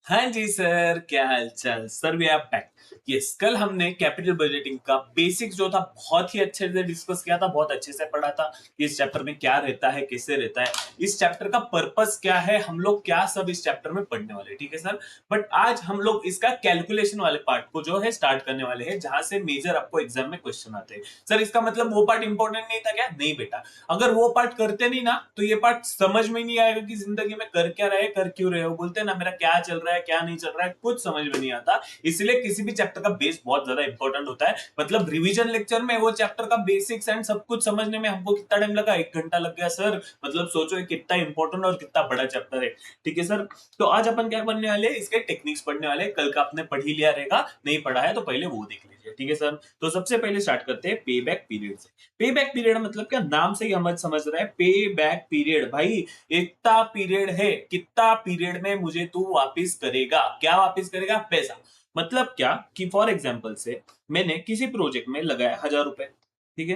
हाँ जी सर, क्या हाल चाल sir. We are back. Yes, कल हमने कैपिटल बजटिंग का बेसिक्स जो था बहुत ही अच्छे से डिस्कस किया था, बहुत अच्छे से पढ़ा था कि इस चैप्टर में क्या रहता है, कैसे रहता है, इस चैप्टर का पर्पस क्या है, हम लोग क्या सब इस चैप्टर में पढ़ने वाले हैं। ठीक है सर। बट आज हम लोग इसका कैलकुलेशन वाले पार्ट को जो है स्टार्ट करने वाले हैं, जहां से मेजर आपको एग्जाम में क्वेश्चन आते हैं। सर इसका मतलब वो पार्ट इंपॉर्टेंट नहीं था क्या? नहीं बेटा, अगर वो पार्ट करते नहीं ना तो ये पार्ट समझ में नहीं आएगा कि जिंदगी में कर क्या रहे, कर क्यों रहे हो। बोलते हैं ना मेरा क्या चल रहा है क्या नहीं चल रहा है, कुछ समझ में नहीं आता। इसलिए किसी भी चैप्टर का बेस बहुत ज्यादा इंपॉर्टेंट होता है। मतलब रिवीजन लेक्चर में वो चैप्टर का बेसिक्स एंड सब कुछ समझने में हमको कितना टाइम लगा? 1 घंटा लग गया सर। मतलब सोचो ये कितना इंपॉर्टेंट और कितना बड़ा चैप्टर है। ठीक है सर। तो आज अपन क्या पढ़ने वाले हैं, इसके टेक्निक्स पढ़ने वाले हैं। कल का आपने पढ़ ही लिया रहेगा, नहीं पढ़ा है तो पहले वो देख लीजिए। ठीक है सर। तो सबसे पहले स्टार्ट करते हैं पे बैक पीरियड से। पे बैक पीरियड मतलब क्या? नाम से ही हम समझ रहे हैं पे बैक पीरियड। भाई इतना पीरियड है, कितना पीरियड में मुझे तू वापस करेगा? क्या वापस करेगा? पैसा। मतलब क्या कि फॉर एग्जाम्पल से मैंने किसी प्रोजेक्ट में लगाया 1,000 रुपए। ठीक है।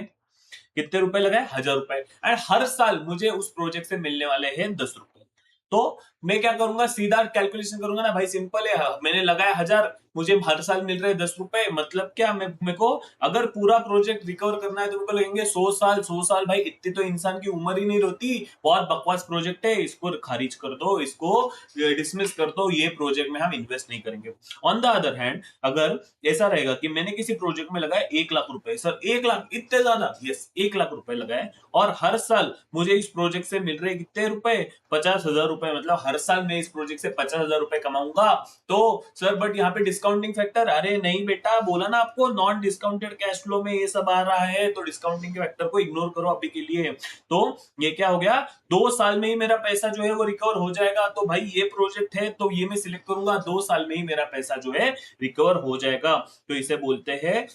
कितने रुपए लगाए? 1,000 रुपए। एंड हर साल मुझे उस प्रोजेक्ट से मिलने वाले हैं 10 रुपए। तो मैं क्या करूंगा? सीधा कैलकुलेशन करूंगा ना भाई, सिंपल है। मैंने लगाया 1,000, मुझे हर साल मिल रहे 10 रुपए। मतलब क्या, मैं मेरे को अगर पूरा प्रोजेक्ट रिकवर करना है तो मेरे को लगेंगे 100 साल। 100 साल भाई, इतनी तो इंसान की उम्र ही नहीं होती। बहुत बकवास प्रोजेक्ट है, इसको खारिज कर दो, इसको डिसमिस कर दो, ये प्रोजेक्ट में हम इन्वेस्ट नहीं करेंगे। ऑन द अदर हैंड, अगर ऐसा रहेगा कि मैंने किसी प्रोजेक्ट में लगाया 1 लाख रुपए, सर 1 लाख इतने ज्यादा, यस 1 लाख रुपए लगाए, और हर साल मुझे इस प्रोजेक्ट से मिल रहे कितने रुपए? 50,000 रुपए। मतलब हर साल मैं इस प्रोजेक्ट से 50,000 रुपए कमाऊंगा। तो सर बट यहाँ पे डिस्काउंटिंग फैक्टर, अरे नहीं बेटा, बोला ना आपको नॉन डिस्काउंटेड कैश फ्लो में ये सब आ रहा है, तो डिस्काउंटिंग के फैक्टर को इग्नोर करो अभी के लिए। तो ये क्या हो गया? 2 साल में ही मेरा पैसा जो है वो रिकवर हो जाएगा। तो भाई ये प्रोजेक्ट है तो ये मैं सिलेक्ट करूंगा, 2 साल में ही मेरा पैसा जो है रिकवर हो जाएगा। तो इसे बोलते हैं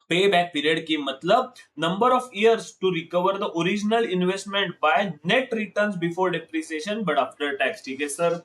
पे बैक पीरियड। की मतलब number of years to recover the original investment by net returns before depreciation but after tax. ठीक है सर।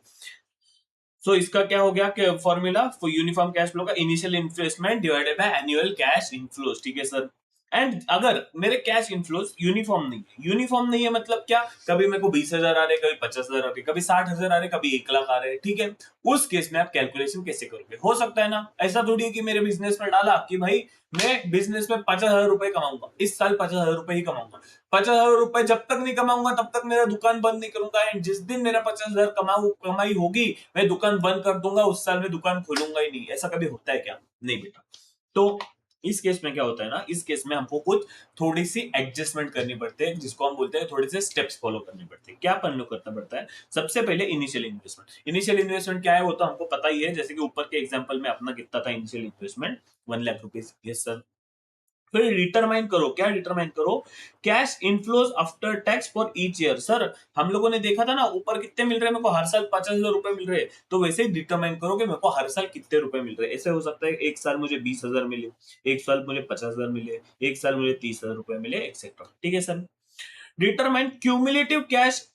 सो इसका क्या हो गया कि formula for uniform cash flow का initial investment divided by annual cash inflows. ठीक है सर। एंड अगर मेरे कैश इनफ्लोज यूनिफॉर्म नहीं है, यूनिफॉर्म नहीं है मतलब क्या? कभी मेरे को 20,000 आ रहे, कभी 50,000 आ रहे, कभी 60,000 आ रहे, कभी 1 लाख आ रहे। ठीक है। उस केस में आप कैलकुलेशन कैसे करोगे? हो सकता है ना, ऐसा थोड़ी है कि मेरे बिजनेस में डाला कि भाई मैं बिजनेस में 50,000 रुपए कमाऊंगा, इस साल 50,000 रुपए ही कमाऊंगा। 50,000 रुपए जब तक नहीं कमाऊंगा तब तक मेरा दुकान बंद नहीं करूंगा। एंड जिस दिन मेरा 50,000 कमाई होगी, मैं दुकान बंद कर दूंगा, उस साल में दुकान खोलूंगा ही नहीं। ऐसा कभी होता है क्या? नहीं बेटा। तो इस केस में क्या होता है ना, इस केस में हमको कुछ थोड़ी सी एडजस्टमेंट करनी पड़ती है, जिसको हम बोलते हैं थोड़े से स्टेप्स फॉलो करने पड़ते हैं। क्या पन्नू करना पड़ता है? सबसे पहले इनिशियल इन्वेस्टमेंट। इनिशियल इन्वेस्टमेंट क्या है वो तो हमको पता ही है, जैसे कि ऊपर के एग्जांपल में अपना कितना था initial investment? 1 lakh rupees. Yes sir. फिर डिटरमाइन करो, क्या डिटरमाइन करो? Cash inflows after tax for each year. Sir हम लोगों ने देखा था ना ऊपर कितने मिल रहे हैं मेरे को? हर साल 50,000 रुपए मिल रहे हैं। तो वैसे ही डिटरमाइन करो कि मेरे को हर साल कितने रुपए मिल रहे हैं। ऐसे हो सकता है एक साल मुझे 20,000 मिले, एक साल मुझे 50,000 मिले, एक साल मुझे 30,000 रुपए मिले, एक्सेट्रा। ठीक है sir. Determine cumulative cash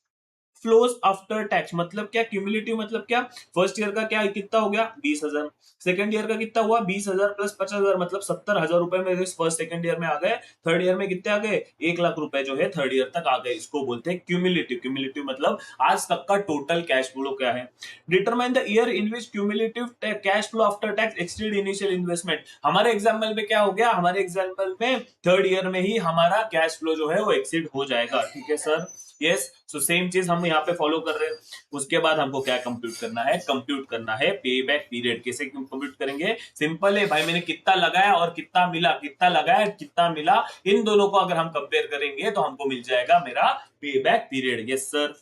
flows after tax. मतलब क्या क्यूमुलेटिव? मतलब क्या? फर्स्ट ईयर का क्या कितना हो गया? 20,000। सेकंड ईयर का कितना हुआ? 20,000 प्लस 50,000, मतलब 70,000 रुपए मेरे फर्स्ट सेकंड ईयर में आ गए। थर्ड ईयर में कितने आ गए? 1 लाख रुपए जो है थर्ड ईयर तक आ गए। इसको बोलते हैं क्यूमुलेटिव। क्यूमुलेटिव मतलब आज तक का टोटल कैश फ्लो क्या है। Determine the year in which cumulative cash flow after tax exceed initial investment. हमारे एग्जाम्पल में क्या हो गया? हमारे एग्जाम्पल में थर्ड ईयर में ही हमारा कैश फ्लो जो है वो एक्सीड हो जाएगा। ठीक है सर। यस। सो सेम चीज हम यहाँ पे फॉलो कर रहे हैं। उसके बाद हमको क्या कंप्यूट करना है? कंप्यूट करना है पे बैक पीरियड। कैसे कंप्यूट करेंगे? सिंपल है भाई, मैंने कितना लगाया और कितना मिला, कितना लगाया कितना मिला, इन दोनों को अगर हम कंपेयर करेंगे तो हमको मिल जाएगा मेरा पे बैक पीरियड। Yes sir.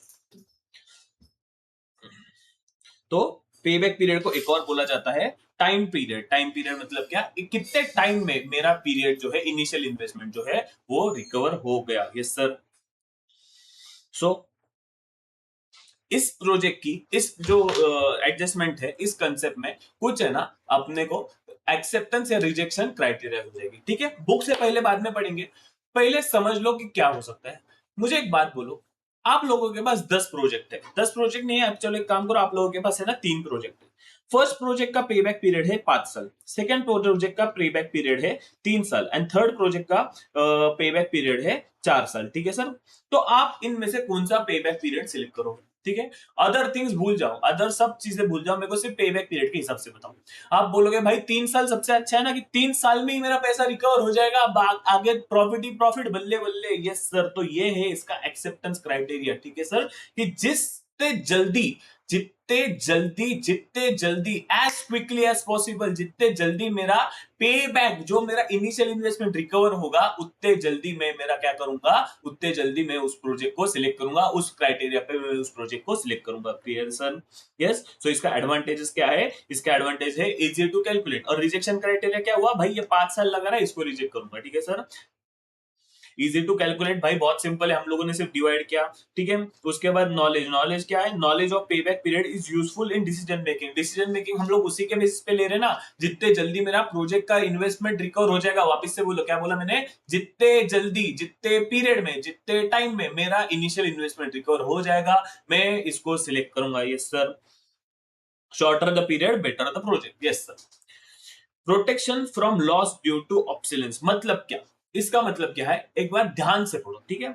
तो पे बैक पीरियड को एक और बोला जाता है टाइम पीरियड। टाइम पीरियड मतलब क्या? कितने टाइम में मेरा पीरियड जो है इनिशियल इन्वेस्टमेंट जो है वो रिकवर हो गया। Yes sir. सो इस प्रोजेक्ट की इस जो एडजस्टमेंट है इस कंसेप्ट में कुछ है ना अपने को एक्सेप्टेंस या रिजेक्शन क्राइटेरिया हो जाएगी। ठीक है। बुक से पहले बाद में पढ़ेंगे। पहले समझ लो कि क्या हो सकता है। मुझे एक बात बोलो, आप लोगों के पास 10 प्रोजेक्ट है। 10 प्रोजेक्ट नहीं है, अब चलो एक काम करो, आप लोगों के पास है ना 3 प्रोजेक्ट है। फर्स्ट प्रोजेक्ट का पेबैक पीरियड है 5 साल, सेकंड प्रोजेक्ट का पेबैक पीरियड है 3 साल, एंड थर्ड प्रोजेक्ट का पेबैक पीरियड है 4 साल। ठीक है सर। तो आप इनमें से कौन सा पेबैक पीरियड सिलेक्ट करोगे? ठीक है, अदर थिंग्स भूल जाओ, अदर सब चीजें भूल जाओ, मेरे को सिर्फ पे बैक पीरियड के हिसाब से बताओ। आप बोलोगे भाई 3 साल सबसे अच्छा है ना, कि 3 साल में ही मेरा पैसा रिकवर हो जाएगा, अब आगे प्रॉफिट ही प्रॉफिट, बल्ले बल्ले। यस सर, तो ये है इसका एक्सेप्टेंस क्राइटेरिया, ठीक है सर, कि जितने जल्दी जितने जल्दी एज क्विकली एज पॉसिबल, जितने जल्दी मेरा पे बैक, जो मेरा इनिशियल इन्वेस्टमेंट रिकवर होगा, उतने जल्दी मैं मेरा क्या करूंगा, उतने जल्दी मैं उस प्रोजेक्ट को सिलेक्ट करूंगा, उस क्राइटेरिया पे मैं उस प्रोजेक्ट को सिलेक्ट करूंगा। Clear sir? यस। सो इसका एडवांटेजेस क्या है? इसका एडवांटेज है इजी टू कैलकुलेट। और रिजेक्शन क्राइटेरिया क्या हुआ भाई? ये 5 साल लगा रहा है, इसको रिजेक्ट करूंगा, ठीक है सर। इजी टू कैलकुलेट भाई, बहुत सिंपल है, हम लोगों ने सिर्फ डिवाइड किया, ठीक है। उसके बाद नॉलेज, नॉलेज क्या है? नॉलेज ऑफ पे back period is useful in decision making. Decision making हम लोग उसी के बेसिस पे ले रहे हैं ना, जितने जल्दी मेरा प्रोजेक्ट का इन्वेस्टमेंट रिकवर हो जाएगा। वापस से बोलो, क्या बोला मैंने? जितने जल्दी, जितने पीरियड में, जितने टाइम में मेरा इनिशियल इन्वेस्टमेंट रिकवर हो जाएगा, मैं इसको सिलेक्ट करूंगा। Yes sir. Shorter the period better the project. Yes sir. Protection from loss due to obsolescence, मतलब क्या? इसका मतलब क्या है, एक बार ध्यान से पढ़ो, ठीक है।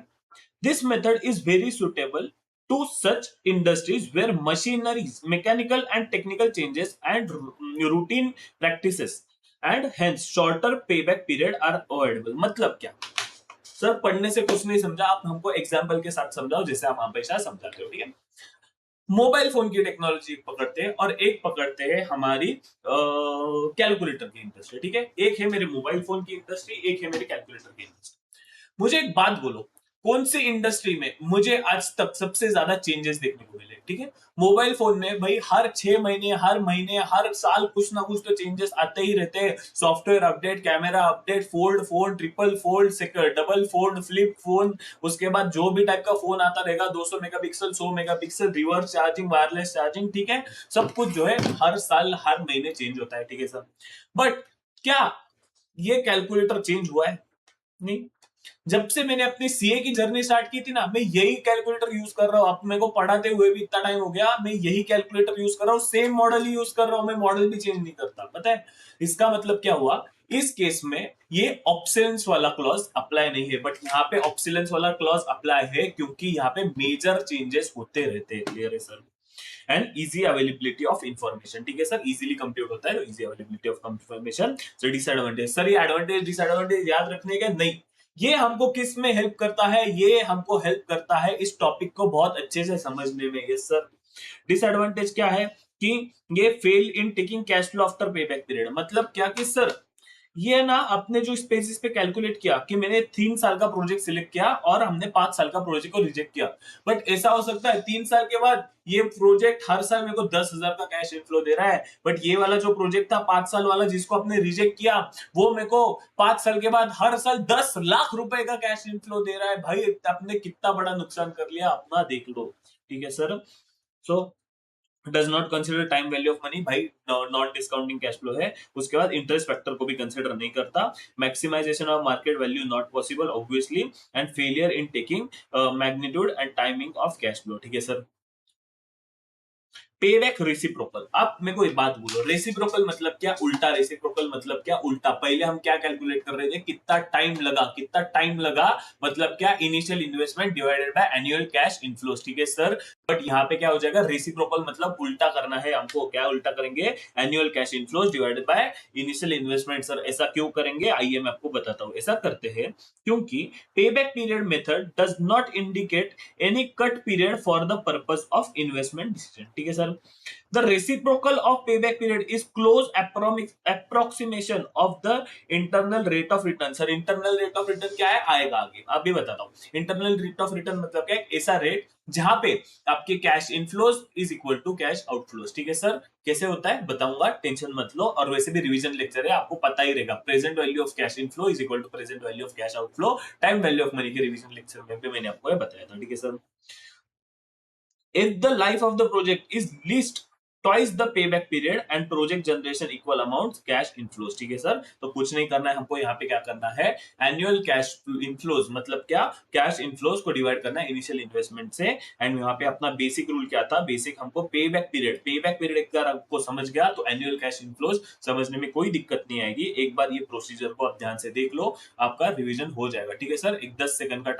This method is very suitable to such industries where machineries, mechanical and technical changes and routine practices and hence shorter payback period are avoidable. मतलब क्या? सर पढ़ने से कुछ नहीं समझा, आप हमको एग्जाम्पल के साथ समझाओ, जैसे आप हमेशा समझाते हो, ठीक है। मोबाइल फोन की टेक्नोलॉजी पकड़ते हैं और एक पकड़ते हैं हमारी कैलकुलेटर की इंडस्ट्री, ठीक है। एक है मेरे मोबाइल फोन की इंडस्ट्री, एक है मेरे कैलकुलेटर की इंडस्ट्री। मुझे एक बात बोलो, कौन सी इंडस्ट्री में मुझे आज तक सबसे ज्यादा चेंजेस देखने को मिले? ठीक है, मोबाइल फोन में भाई हर 6 महीने, हर महीने, हर साल कुछ ना कुछ तो चेंजेस आते ही रहते हैं। Software update, camera update, fold phone, triple fold, double fold, flip phone, उसके बाद जो भी टाइप का फोन आता रहेगा, 200 megapixel, 100 megapixel, reverse charging, wireless charging, ठीक है। सब कुछ जो है हर साल, हर महीने चेंज होता है, ठीक है सर। बट क्या ये कैलकुलेटर चेंज हुआ है? नहीं। जब से मैंने अपनी सीए की जर्नी स्टार्ट की थी ना, मैं यही कैलकुलेटर यूज कर रहा हूं। अब मेरे को पढ़ाते हुए भी इतना टाइम हो गया, मैं यही कैलकुलेटर यूज कर रहा हूं, सेम मॉडल ही यूज कर रहा हूं, मैं मॉडल भी चेंज नहीं करता। पता है इसका मतलब क्या हुआ? इस केस में ये ऑब्सोलेंस वाला क्लॉज अप्लाई नहीं है, बट यहाँ पे ऑब्सोलेंस वाला क्लॉज अप्लाई है, क्योंकि यहाँ पे मेजर चेंजेस होते रहते हैं। क्लियर है sir? And easy availability of information, ठीक है सर, इजीली कंप्यूट होता है, easy availability of information. So disadvantage, sir ये एडवांटेज डिसएडवांटेज याद रखने के नहीं, ये हमको किस में हेल्प करता है? ये हमको हेल्प करता है इस टॉपिक को बहुत अच्छे से समझने में। Yes sir. डिसएडवांटेज क्या है? कि ये fail in taking cash flow after पे बैक पीरियड। मतलब क्या कि सर ये ना अपने जो स्पेसिस पे कैलकुलेट किया कि मैंने 3 साल का प्रोजेक्ट सिलेक्ट किया और हमने 5 साल का प्रोजेक्ट को रिजेक्ट किया, बट ऐसा हो सकता है 3 साल के बाद ये प्रोजेक्ट हर साल मेरे को 10,000 का कैश इनफ्लो दे रहा है, बट ये वाला जो प्रोजेक्ट था 5 साल वाला जिसको आपने रिजेक्ट किया, वो मेरे को 5 साल के बाद हर साल 10 लाख रुपए का कैश इनफ्लो दे रहा है। भाई आपने कितना बड़ा नुकसान कर लिया, अपना देख लो। ठीक है sir. So does not consider time value of money, भाई नॉन डिस्काउंटिंग कैश फ्लो है। उसके बाद इंटरेस्ट फैक्टर को भी कंसिडर नहीं करता। Maximization of market value not possible obviously, and failure in taking magnitude and timing of cash flow. ठीक है सर। पे बैक रेसिप्रोकल, आप मेरे को एक बात बोलो, रेसिप्रोकल मतलब क्या? उल्टा रेसिप्रोकल मतलब क्या? उल्टा। पहले हम क्या कैलकुलेट कर रहे थे? कितना टाइम लगा, कितना टाइम लगा, मतलब क्या? Initial investment divided by annual cash inflows. ठीक है सर। बट यहाँ पे क्या हो जाएगा? रेसिप्रोकल मतलब उल्टा करना है हमको। क्या उल्टा करेंगे? Annual cash inflows divided by initial investment. Sir ऐसा क्यों करेंगे? आइए मैं आपको बताता हूँ। ऐसा करते हैं क्योंकि पे back period method does not indicate any cut period for the purpose of investment decision. ठीक है sir. The reciprocal of payback period is close approximation of the internal rate of return. Sir internal rate of return क्या है? आएगा आगे, आप भी बताता हूँ। इंटरनल रेट ऑफ रिटर्न मतलब क्या है? ऐसा रेट जहां पे आपके cash inflows is equal to cash outflows. ठीक है सर। कैसे होता है बताऊंगा, टेंशन मत लो। और वैसे भी रिवीजन लेक्चर है, आपको पता ही रहेगा। Present value of cash inflow is equal to present value of cash outflow, time value of money के रिवीजन लेक्चर में भी मैंने आपको बताया था। ठीक है sir. If the life of the project is least twice the payback period and project generation equal amounts cash inflows। ठीक है सर। तो कुछ नहीं करना है हमको, यहाँ पे क्या करना है? एनुअल कैश इनफ्लोज मतलब क्या? कैश इनफ्लोज को डिवाइड करना है इनिशियल इन्वेस्टमेंट से। एंड यहाँ पे अपना बेसिक रूल क्या था? बेसिक हमको पे बैक पीरियड एक बार आपको समझ गया तो एनुअल कैश इनफ्लोज समझने में कोई दिक्कत नहीं आएगी। एक बार ये प्रोसीजर को आप ध्यान से देख लो, आपका रिविजन हो जाएगा। ठीक है सर। एक 10 सेकंड का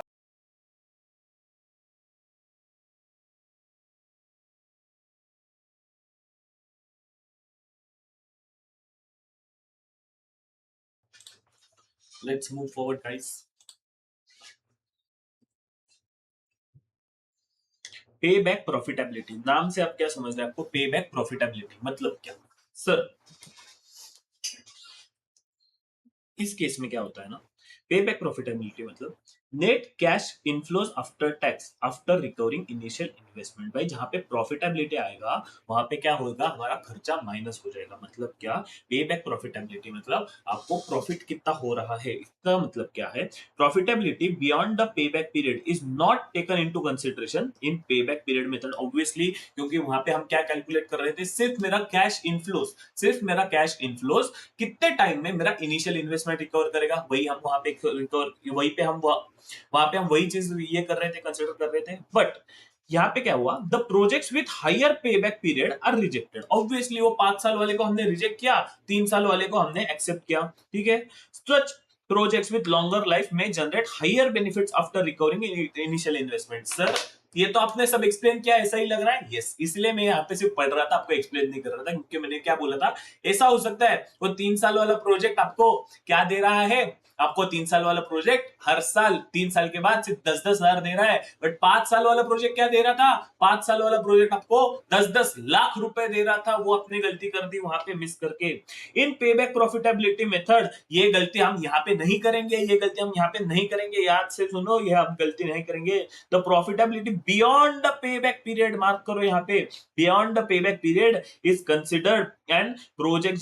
लेट्स मूव फॉरवर्ड गाइस। पे बैक प्रॉफिटेबिलिटी, नाम से आप क्या समझ रहे हैं? आपको पे बैक प्रॉफिटेबिलिटी मतलब क्या? सर इस केस में क्या होता है ना, पे बैक प्रॉफिटेबिलिटी मतलब net cash inflows after tax after recovering initial investment. भाई जहां पे प्रॉफिटेबिलिटी आएगा वहां पे क्या होगा, हमारा खर्चा माइनस हो जाएगा। मतलब क्या, पे बैक प्रॉफिटेबिलिटी मतलब आपको प्रॉफिट कितना हो रहा है, इसका मतलब क्या है? Profitability beyond the pay back period is not taken into consideration in पे बैक पीरियड मेथड, ऑब्वियसली, क्योंकि वहां पे हम क्या कैलकुलेट कर रहे थे, सिर्फ मेरा कैश इनफ्लोज, सिर्फ मेरा कैश इनफ्लोज कितने टाइम में मेरा इनिशियल इन्वेस्टमेंट रिकवर करेगा, वही हम वहां पे रिकवर, वही पे हम वहां पे हम वही चीज ये कर रहे थे, कंसिडर कर रहे थे। बट यहाँ पे क्या हुआ, the projects with higher payback period are rejected. Obviously वो 5 साल वाले को हमने रिजेक्ट किया, 3 साल वाले को हमने एक्सेप्ट किया। ठीक है, such projects with longer life में generate higher benefits after recovering initial investment. Sir ये तो आपने सब एक्सप्लेन किया, ऐसा ही लग रहा है। यस, इसलिए मैं यहाँ पे सिर्फ पढ़ रहा था, आपको एक्सप्लेन नहीं कर रहा था, क्योंकि मैंने क्या बोला था, ऐसा हो सकता है वो 3 साल वाला प्रोजेक्ट आपको क्या दे रहा है, आपको 3 साल वाला प्रोजेक्ट हर साल 3 साल के बाद सिर्फ 10-10 हजार दे रहा है, बट 5 साल वाला प्रोजेक्ट क्या दे रहा था, 5 साल वाला प्रोजेक्ट आपको 10-10 लाख रुपए दे रहा था। वो अपनी गलती कर दी वहां पे मिस करके। इन पे बैक प्रॉफिटेबिलिटी मेथड ये गलती हम यहाँ पे नहीं करेंगे, ये गलती हम यहाँ पे नहीं करेंगे, याद से सुनो, ये हम गलती नहीं करेंगे। The profitability beyond the pay back period, mark करो यहाँ पे, beyond the pay back period is considered and project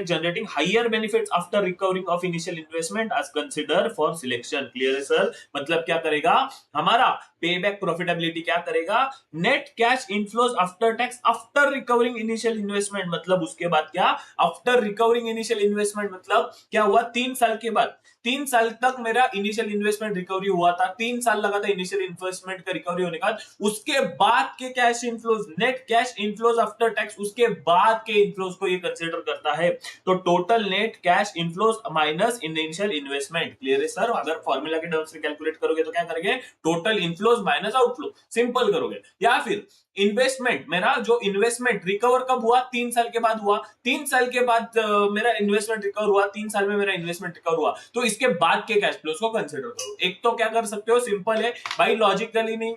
generating higher benefits after recovering of initial investment as considered for selection। Clear है सर? मतलब क्या करेगा हमारा पे back profitability, क्या करेगा, net cash inflows after tax after recovering initial investment. मतलब उसके बाद क्या, आफ्टर रिकवरिंग इनिशियल इन्वेस्टमेंट मतलब क्या हुआ, 3 साल के बाद, 3 साल तक मेरा इनिशियल इन्वेस्टमेंट रिकवरी हुआ था, 3 साल लगा था इनिशियल इन्वेस्टमेंट का रिकवरी होने का, उसके बाद के cash inflows, net cash inflows after tax, उसके बाद के इनफ्लोज को ये कंसीडर करता है। तो total net cash inflows minus initial investment. Clear है सर? अगर फॉर्मूला के टर्म्स से कैलकुलेट करोगे तो क्या करेंगे, total inflows minus outflow, simple करोगे। या फिर इन्वेस्टमेंट, मेरा जो इन्वेस्टमेंट रिकवर कब हुआ, 3 साल के बाद हुआ, 3 साल के बाद मेरा इन्वेस्टमेंट रिकवर हुआ, 3 साल में मेरा इन्वेस्टमेंट रिकवर हुआ, तो इसके बाद के कैश फ्लोज को कंसिडर करो। एक तो क्या कर सकते हो, सिंपल है भाई, लॉजिकली नहीं,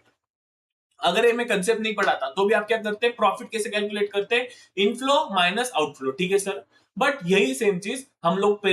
अगर ये मैं कंसेप्ट नहीं पढ़ाता तो भी आप क्या करते हैं, प्रॉफिट कैसे कैलकुलेट करते हैं, इनफ्लो माइनस आउटफ्लो। ठीक है सर? बट यही सेम चीज हम लोग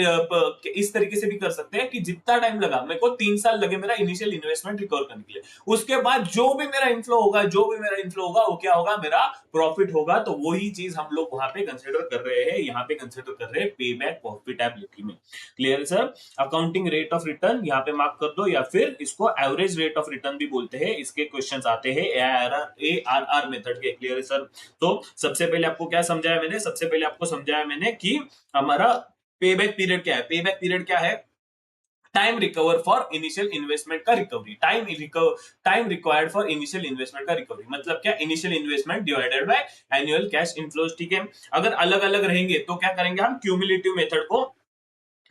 इस तरीके से भी कर सकते हैं कि जितना टाइम लगा, मेरे को 3 साल लगे मेरा इनिशियल इन्वेस्टमेंट रिकवर करने के लिए, उसके बाद जो भी मेरा इनफ्लो होगा, जो भी मेरा इनफ्लो होगा, वो क्या होगा, मेरा प्रॉफिट होगा। तो वही चीज हम लोग वहां पे कंसिडर कर रहे हैं, यहाँ पे कंसिडर कर रहे हैं पे बैक प्रॉफिटेबिलिटी में। क्लियर है sir? Accounting rate of return यहाँ पे मार्क कर दो, या फिर इसको एवरेज रेट ऑफ रिटर्न भी बोलते हैं, इसके क्वेश्चंस आते हैं ARR मेथड के। क्लियर है सर? तो सबसे पहले आपको क्या समझाया मैंने, सबसे पहले आपको समझाया मैंने कि हमारा पे बैक पीरियड क्या है। पे बैक पीरियड क्या है, time recover for initial investment का recovery, time required for initial investment का रिकवरी, मतलब क्या, initial investment divided by annual cash inflows. ठीक है, अगर अलग अलग रहेंगे तो क्या करेंगे, हम क्यूमुलेटिव मेथड को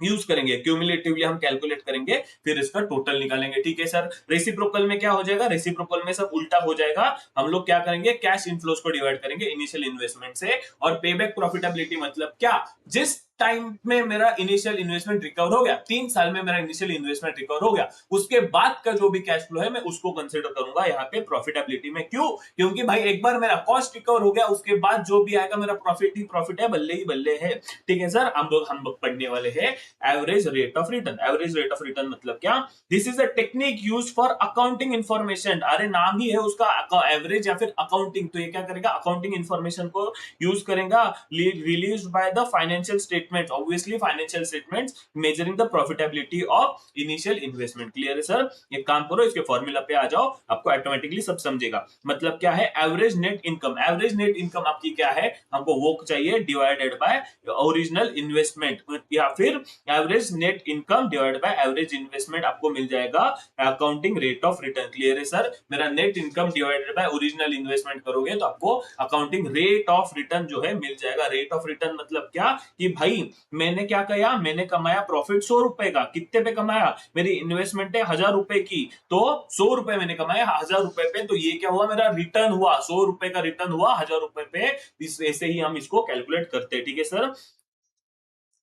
यूज करेंगे, क्यूमुलेटिवली हम कैलकुलेट करेंगे, फिर इसका टोटल निकालेंगे। ठीक है सर? रेसिप्रोकल में क्या हो जाएगा, रेसिप्रोकल में सब उल्टा हो जाएगा, हम लोग क्या करेंगे, कैश इनफ्लोज को डिवाइड करेंगे इनिशियल इन्वेस्टमेंट से। और पेबैक प्रॉफिटेबिलिटी मतलब क्या, जिस टाइम में मेरा इनिशियल इन्वेस्टमेंट रिकवर हो गया, 3 साल में मेरा इनिशियल इन्वेस्टमेंट रिकवर हो गया, उसके बाद का जो भी कैश फ्लो है मैं उसको कंसिडर करूंगा यहाँ पे प्रॉफिटेबिलिटी में। क्यों? क्योंकि भाई एक बार मेरा कॉस्ट रिकवर हो गया, उसके बाद जो भी आएगा मेरा प्रॉफिट ही प्रॉफिट है, बल्ले ही बल्ले है। ठीक है सर? हम लोग पढ़ने वाले हैं average rate of return. Average rate of return मतलब क्या, this is a technique use for accounting information. अरे नाम ही है उसका एवरेज या फिर अकाउंटिंग, तो ये क्या करेगा, अकाउंटिंग इंफॉर्मेशन को यूज करेगा, release by the financial statement, obviously financial statement measuring the profitability of initial investment. Clear है सर? एक काम करो, इसके फॉर्मूला पे आ जाओ, आपको ऑटोमेटिकली सब समझेगा। मतलब क्या है, average net income, average net income आपकी क्या है, हमको वो चाहिए डिवाइडेड बाय ओरिजिनल इन्वेस्टमेंट, या फिर average net income divide by average investment, आपको मिल जाएगा accounting rate of return. Clear है सर? मेरा net income divided by original investment करोगे तो आपको अकाउंटिंग रेट ऑफ रिटर्न जो है मिल जाएगा। रेट ऑफ रिटर्न मतलब क्या, कि भाई मैंने क्या किया, मैंने कमाया प्रॉफिट 100 रुपए का, कितने पे कमाया, मेरी इन्वेस्टमेंट है 1000 रुपए की, तो 100 रुपए मैंने कमाया 1000 रुपए पे, तो ये क्या हुआ, मेरा रिटर्न हुआ 100 रुपए का, रिटर्न हुआ 1000 रुपए पे। ऐसे ही हम इसको कैलकुलेट करते हैं। ठीक है सर?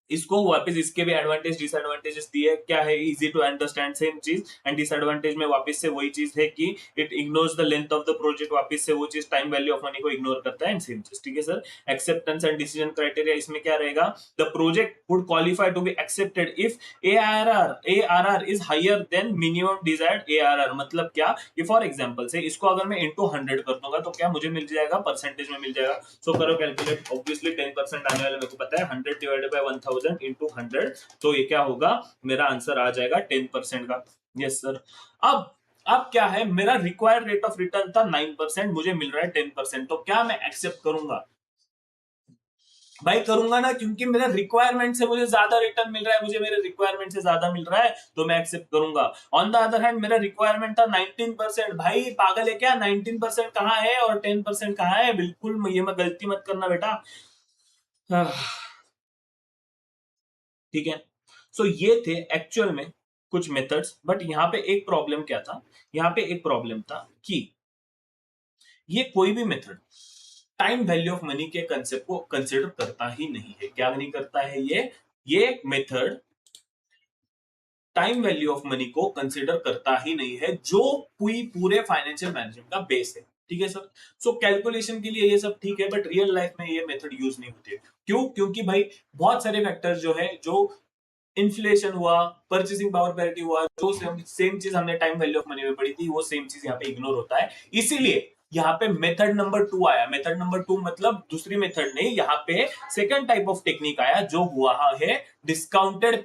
इसको वापस इसके भी एडवांटेज डिसएडवांटेजेस दिए, क्या है, इजी टू अंडरस्टैंड सेम चीज, एंड डिसएडवांटेज में वापस से वही चीज है कि it ignores the length of the project, वापस से वो चीज टाइम वैल्यू ऑफ मनी को इग्नोर करता है, एंड सेम चीज, ठीक है sir. Acceptance and decision criteria, इसमें क्या रहेगा, the project would qualify to be accepted if ARR is higher than minimum desired ARR, मतलब क्या, कि फॉर एग्जांपल से इसको अगर मैं इंटू 100 कर दूंगा तो क्या मुझे मिल जाएगा, परसेंटेज में मिल जाएगा। सो करो कैलकुलेट, ऑब्वियसली 10% आने वाला मेरे को पता है, 100 डिवाइडेड बाय 1000 इंटू 100, तो ये क्या होगा, मेरा आंसर आ जाएगा 10% का। Yes sir. अब क्या है, मेरा रिक्वायर्ड रेट ऑफ रिटर्न था 9%, मुझे मिल रहा है 10%, तो क्या मैं एक्सेप्ट करूंगा? भाई करूंगा ना, क्योंकि मेरा रिक्वायरमेंट से मुझे ज्यादा रिटर्न मिल रहा है, मुझे मेरे रिक्वायरमेंट से ज्यादा मिल रहा है, तो मैं एक्सेप्ट करूंगा। ऑन द अदर हैंड मेरा रिक्वायरमेंट था 19%, भाई पागल है क्या, 19% कहाँ है और 10% कहाँ है, बिल्कुल ये मैं गलती मत करना बेटा। ठीक है। सो ये थे एक्चुअल में कुछ मेथड्स, बट यहाँ पे एक प्रॉब्लम क्या था, यहाँ पे एक प्रॉब्लम था कि ये कोई भी method time value of money के कंसेप्ट को कंसिडर करता ही नहीं है। क्या नहीं करता है ये method time value of money को कंसिडर करता ही नहीं है, जो पूरे फाइनेंशियल मैनेजमेंट का बेस है। ठीक है सर। सो कैलकुलेशन के लिए ये सब ठीक है, बट रियल लाइफ में ये मेथड यूज नहीं होती है। क्यों? क्योंकि भाई बहुत सारे फैक्टर्स जो है, जो इन्फ्लेशन हुआ, परचेसिंग पावर पैरिटी हुआ, जो सेम चीज हमने टाइम वैल्यू ऑफ मनी में पढ़ी थी, वो सेम चीज यहाँ पे इग्नोर होता है। इसीलिए यहाँ पे मेथड नंबर 2 आया। मेथड नंबर 2 मतलब दूसरी मेथड नहीं, यहाँ पे सेकंड टाइप ऑफ टेक्निक आया, जो हुआ है डिस्काउंटेड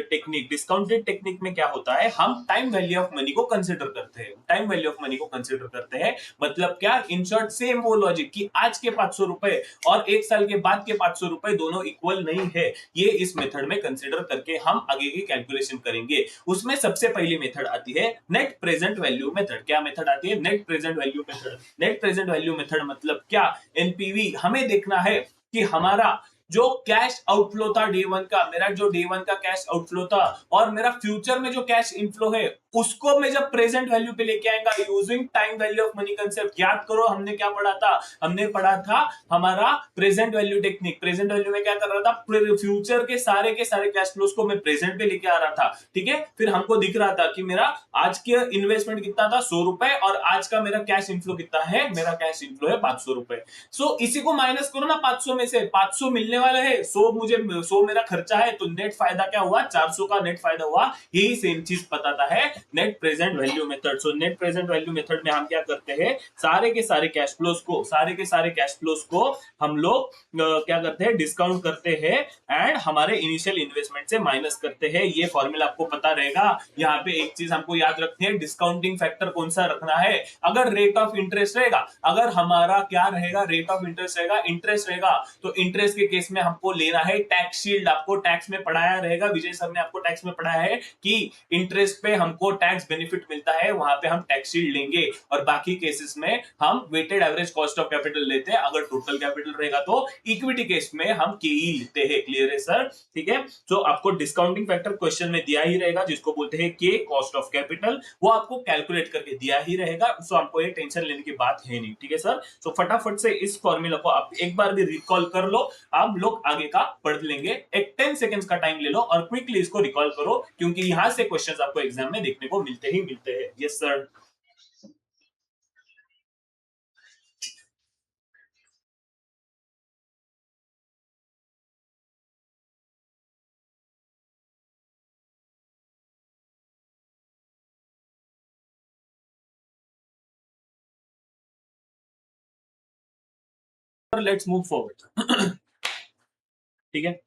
टेक्निक। डिस्काउंटेड टेक्निक में क्या होता है, हम टाइम वैल्यू ऑफ मनी को कंसिडर करते हैं, टाइम वैल्यू ऑफ मनी को कंसिडर करते हैं। मतलब क्या, इन शॉर्ट सेम वो लॉजिक कि आज के 500 रुपए और एक साल के बाद के 500 रुपए दोनों इक्वल नहीं है, ये इस मेथड में कंसिडर करके हम आगे की कैलकुलेशन करेंगे। उसमें सबसे पहली मेथड आती है नेट प्रेजेंट वैल्यू मेथड। क्या मेथड आती है? Net present value method. Net present value method मतलब क्या, एनपीवी। हमें देखना है कि हमारा जो कैश आउटफ्लो था डे वन का, मेरा जो डे वन का कैश आउटफ्लो था, और मेरा फ्यूचर में जो कैश इनफ्लो है, उसको मैं जब प्रेजेंट वैल्यू पे लेके आएगा using time value of money concept. याद करो हमने क्या पढ़ा था, हमने पढ़ा था हमारा present value technique. Present value में क्या कर रहा था, फ्यूचर के सारे कैश फ्लोज को मैं प्रेजेंट पे लेके आ रहा था। ठीक है। फिर हमको दिख रहा था कि मेरा आज के इन्वेस्टमेंट कितना था, 100 रुपए, और आज का मेरा कैश इनफ्लो कितना है, मेरा कैश इनफ्लो है 500 रुपए। सो इसी को माइनस करो ना 500 में से, 500 मिलने वाले है, 100 मेरा खर्चा है, तो नेट फायदा क्या हुआ, 400 का नेट फायदा हुआ। यही सेम चीज बताता है net present value method. So net present value method में हम क्या करते हैं, सारे के सारे कैश फ्लोज को, हम लोग क्या करते हैं, डिस्काउंट करते हैं, एंड हमारे इनिशियल इन्वेस्टमेंट से माइनस करते हैं। ये फॉर्मूला आपको पता रहेगा। यहाँ पे एक चीज हमको याद रखनी है, डिस्काउंटिंग फैक्टर कौन सा रखना है। अगर रेट ऑफ इंटरेस्ट रहेगा, अगर हमारा क्या रहेगा, रेट ऑफ इंटरेस्ट रहेगा, इंटरेस्ट रहेगा, तो इंटरेस्ट के केस में हमको लेना है टैक्स शील्ड। आपको टैक्स में पढ़ाया रहेगा, विजय सर ने आपको टैक्स में पढ़ाया है कि इंटरेस्ट पे हमको टैक्स बेनिफिट मिलता है, वहां पे हम टैक्स शील्ड लेंगे। और बाकी केसेस में हम weighted average cost of capital लेते हैं। अगर टोटल कैपिटल रहेगा तो इक्विटी केस में हम केई लेते हैं। क्लियर है सर? ठीक है। तो आपको डिस्काउंटिंग फैक्टर क्वेश्चन में दिया ही रहेगा, जिसको बोलते हैं के, कॉस्ट ऑफ कैपिटल, वो आपको कैलकुलेट करके दिया ही रहेगा। सो आपको ये टेंशन लेने की बात है नहीं। ठीक है सर। सो फटाफट से इस फॉर्मूला को आप एक बार भी रिकॉल कर लो, आप लोग आगे का पढ़ लेंगे। एक 10 सेकेंड्स का टाइम ले लो और क्विकली इसको रिकॉल करो, क्योंकि यहां से क्वेश्चंस आपको एग्जाम में देखने को मिलते ही मिलते हैं। Yes sir. Let's move forward. ठीक है।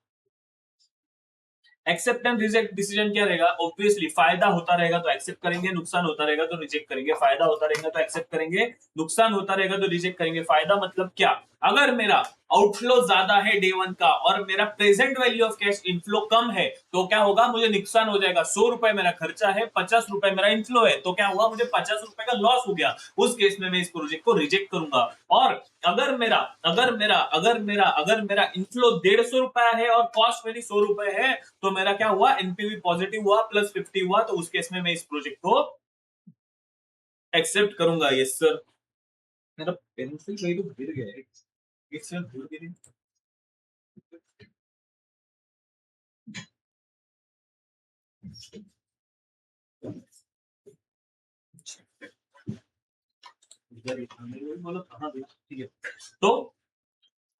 एक्सेप्ट एंड रिजेक्ट डिसीजन क्या रहेगा? ऑब्वियसली फायदा होता रहेगा तो एक्सेप्ट करेंगे, नुकसान होता रहेगा तो रिजेक्ट करेंगे। फायदा होता रहेगा तो एक्सेप्ट करेंगे, नुकसान होता रहेगा तो रिजेक्ट करेंगे। फायदा मतलब क्या, अगर मेरा आउटफ्लो ज्यादा है डे वन का और मेरा present value of cash inflow कम है, तो क्या होगा, मुझे नुकसान हो जाएगा। 100 रुपए मेरा खर्चा है, 50 रुपए मेरा इनफ्लो है, तो क्या हुआ, मुझे 50 रुपए का लॉस हो गया। उस केस में मैं इस प्रोजेक्ट को रिजेक्ट करूंगा। और अगर मेरा इनफ्लो 150 रुपया है और कॉस्ट मेरी 100 रुपए है, तो मेरा क्या हुआ, एनपीवी पॉजिटिव हुआ, +50 हुआ, तो उस केस में मैं इस प्रोजेक्ट को एक्सेप्ट करूंगा। Yes sir. मेरा पेंसिल कहीं तो गिर गया है, एक सेकंड भूल गई। ठीक है, तो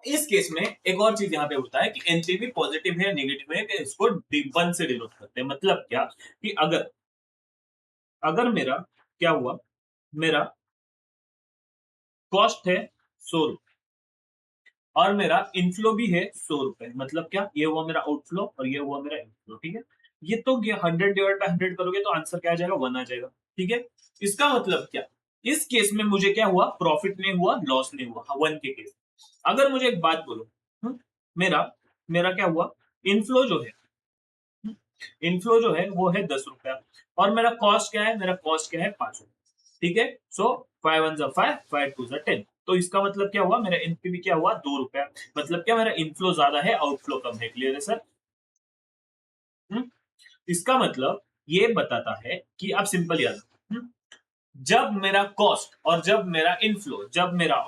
इस केस में एक और चीज यहाँ पे होता है कि एनपीवी पॉजिटिव है या नेगेटिव है कि इसको वन से डिनोट करते हैं। मतलब क्या कि अगर अगर मेरा क्या हुआ, मेरा कॉस्ट है 100 रुपए और मेरा इनफ्लो भी है 100 रुपए, मतलब क्या, ये हुआ मेरा आउटफ्लो और ये हुआ मेरा इनफ्लो। ठीक है, ये तो 100 डिवाइड बाय 100 करोगे तो आंसर क्या आ जाएगा, 1 आ जाएगा। ठीक है, इसका मतलब क्या, इस केस में मुझे क्या हुआ, प्रॉफिट नहीं हुआ, लॉस नहीं हुआ, 1 के केस। अगर मुझे एक बात बोलो, मेरा मेरा क्या हुआ, इनफ्लो जो है, इनफ्लो जो है वो है 10 रुपया और मेरा कॉस्ट क्या है, मेरा कॉस्ट क्या है 5 रुपए। ठीक है, सो 5 1 जा 5, 5 2 जा 10। तो इसका मतलब क्या हुआ, मेरा एनपीवी क्या हुआ, 2 रुपया। मतलब क्या, मेरा इनफ्लो ज्यादा है, आउटफ्लो कम है। क्लियर है सर? हम्म? इसका मतलब ये बताता है कि आप सिंपल याद रखो, जब मेरा कॉस्ट और जब मेरा इनफ्लो, जब मेरा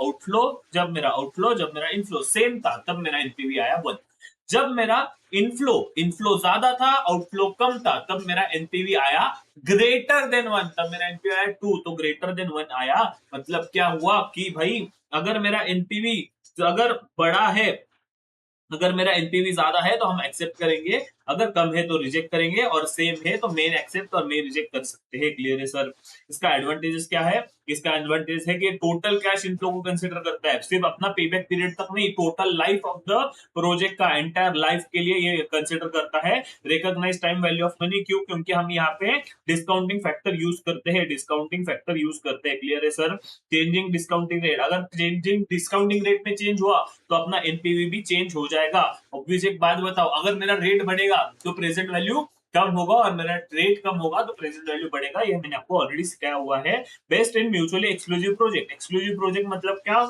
इनफ्लो सेम था, तब मेरा एनपीवी आया 1। जब मेरा इनफ्लो इनफ्लो ज्यादा था, आउटफ्लो कम था, तब मेरा एनपीवी आया ग्रेटर देन 1, तब मेरा एनपीवी आया 2। तो ग्रेटर देन 1 आया, मतलब क्या हुआ कि भाई, अगर मेरा एनपीवी अगर बड़ा है, अगर मेरा एनपीवी ज्यादा है तो हम एक्सेप्ट करेंगे, अगर कम है तो रिजेक्ट करेंगे, और सेम है तो मेन एक्सेप्ट और मेन रिजेक्ट कर सकते हैं। क्लियर है सर? इसका एडवांटेजेस क्या है? इसका एडवांटेज है कि टोटल कैश इनफ्लो को कंसीडर करता है, सिर्फ अपना पेबैक पीरियड तक नहीं, total life of the project का एंटायर लाइफ के लिए ये कंसीडर करता है। Recognize time value of money, क्यों? क्योंकि हम यहाँ पे डिस्काउंटिंग फैक्टर यूज करते हैं, डिस्काउंटिंग फैक्टर यूज करते हैं। क्लियर है सर? चेंजिंग डिस्काउंटिंग रेट, अगर चेंजिंग डिस्काउंटिंग रेट में चेंज हुआ तो अपना एनपीवी भी चेंज हो जाएगा। ऑब्वियस एक बात बताओ, अगर मेरा रेट बढ़ेगा तो प्रेजेंट वैल्यू कम होगा, और मेरा रेट कम होगा तो प्रेजेंट वैल्यू बढ़ेगा। ये मैंने आपको ऑलरेडी सिखाया हुआ है। Best in mutually exclusive project. Exclusive project मतलब क्या,